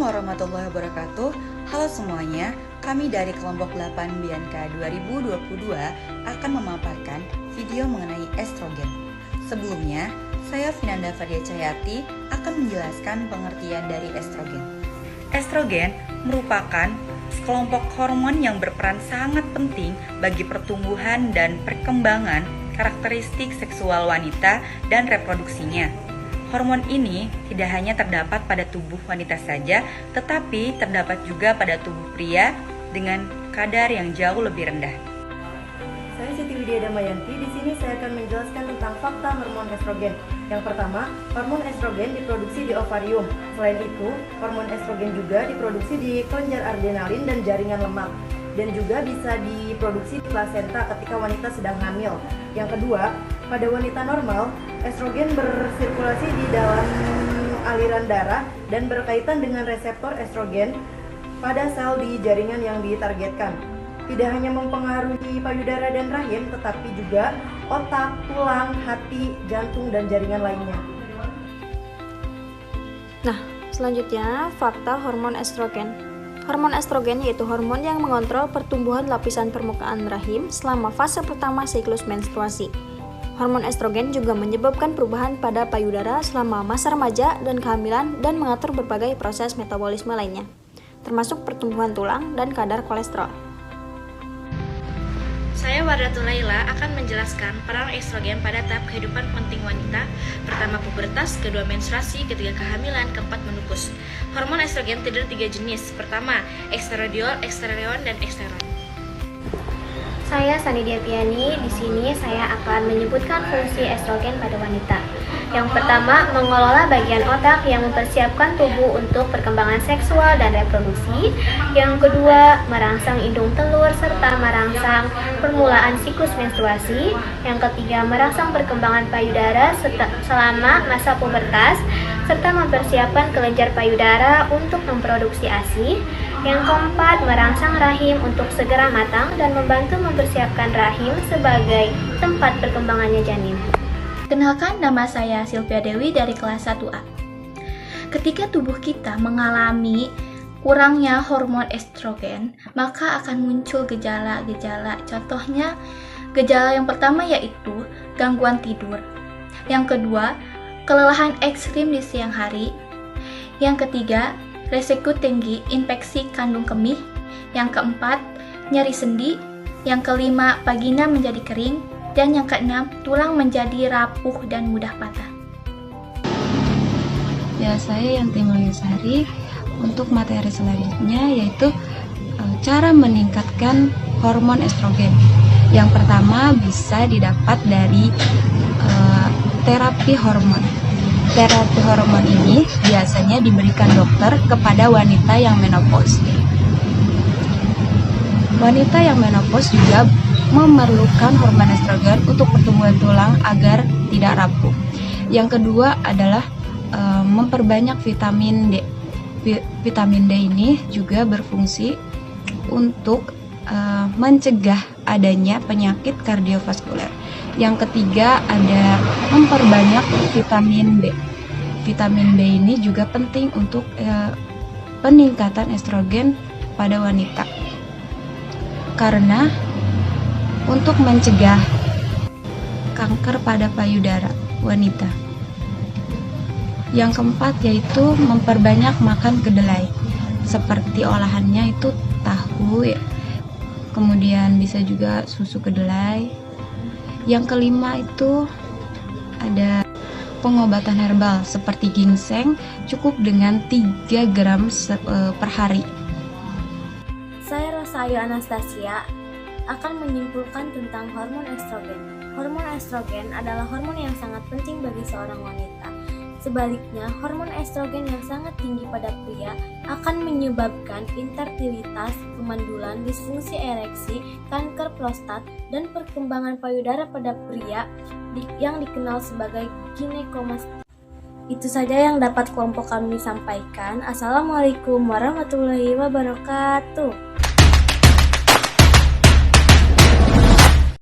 warahmatullahi wabarakatuh. Halo semuanya, kami dari kelompok 8 Bianca 2022 akan memaparkan video mengenai estrogen. Sebelumnya, saya Vinanda Fadia Cahyati akan menjelaskan pengertian dari estrogen. Estrogen merupakan kelompok hormon yang berperan sangat penting bagi pertumbuhan dan perkembangan karakteristik seksual wanita dan reproduksinya. Hormon ini tidak hanya terdapat pada tubuh wanita saja, tetapi terdapat juga pada tubuh pria dengan kadar yang jauh lebih rendah. Saya Siti Widya Damayanti. Di sini saya akan menjelaskan tentang fakta hormon estrogen. Yang pertama, hormon estrogen diproduksi di ovarium. Selain itu, hormon estrogen juga diproduksi di kelenjar adrenalin dan jaringan lemak, dan juga bisa diproduksi di plasenta ketika wanita sedang hamil. Yang kedua, pada wanita normal, estrogen bersirkulasi di dalam aliran darah dan berkaitan dengan reseptor estrogen pada sel di jaringan yang ditargetkan. Tidak hanya mempengaruhi payudara dan rahim, tetapi juga otak, tulang, hati, jantung, dan jaringan lainnya. Nah, selanjutnya fakta hormon estrogen. Hormon estrogen yaitu hormon yang mengontrol pertumbuhan lapisan permukaan rahim selama fase pertama siklus menstruasi. Hormon estrogen juga menyebabkan perubahan pada payudara selama masa remaja dan kehamilan dan mengatur berbagai proses metabolisme lainnya, termasuk pertumbuhan tulang dan kadar kolesterol. Saya Wardatul Laila akan menjelaskan peran estrogen pada tahap kehidupan penting wanita. Pertama pubertas, kedua menstruasi, ketiga kehamilan, keempat menopause. Hormon estrogen terdiri 3 jenis. Pertama, estradiol, estradiol, dan esteron. Saya Sanidia Piani. Di sini saya akan menyebutkan fungsi estrogen pada wanita. Yang pertama, mengelola bagian otak yang mempersiapkan tubuh untuk perkembangan seksual dan reproduksi. Yang kedua, merangsang indung telur serta merangsang permulaan siklus menstruasi. Yang ketiga, merangsang perkembangan payudara selama masa pubertas serta mempersiapkan kelenjar payudara untuk memproduksi ASI. Yang keempat, merangsang rahim untuk segera matang dan membantu mempersiapkan rahim sebagai tempat perkembangannya janin. Kenalkan, nama saya Sylvia Dewi dari kelas 1A. Ketika tubuh kita mengalami kurangnya hormon estrogen, maka akan muncul gejala-gejala. Contohnya, gejala yang pertama yaitu gangguan tidur. Yang kedua, kelelahan ekstrim di siang hari. Yang ketiga, resiko tinggi infeksi kandung kemih. Yang keempat, nyeri sendi. Yang kelima, vagina menjadi kering. Dan yang keenam, tulang menjadi rapuh dan mudah patah. Ya, saya Yanti Mulyasari. Untuk materi selanjutnya yaitu cara meningkatkan hormon estrogen. Yang pertama bisa didapat dari terapi hormon. Terapi hormon ini biasanya diberikan dokter kepada wanita yang menopause. Wanita yang menopause juga memerlukan hormon estrogen untuk pertumbuhan tulang agar tidak rapuh. Yang kedua adalah memperbanyak vitamin D. Vitamin D ini juga berfungsi untuk mencegah adanya penyakit kardiovaskuler. Yang ketiga ada memperbanyak vitamin B. Vitamin B ini juga penting untuk peningkatan estrogen pada wanita. Karena untuk mencegah kanker pada payudara wanita. Yang keempat yaitu memperbanyak makan kedelai. Seperti olahannya itu tahu ya. Kemudian bisa juga susu kedelai. Yang kelima itu ada pengobatan herbal seperti ginseng, cukup dengan 3 gram per hari. Saya Rosayu Anastasia akan menyimpulkan tentang hormon estrogen. Hormon estrogen adalah hormon yang sangat penting bagi seorang wanita. Sebaliknya, hormon estrogen yang sangat tinggi pada pria akan menyebabkan infertilitas, kemandulan, disfungsi ereksi, kanker prostat, dan perkembangan payudara pada pria yang dikenal sebagai ginekomastia. Itu saja yang dapat kelompok kami sampaikan. Assalamualaikum warahmatullahi wabarakatuh.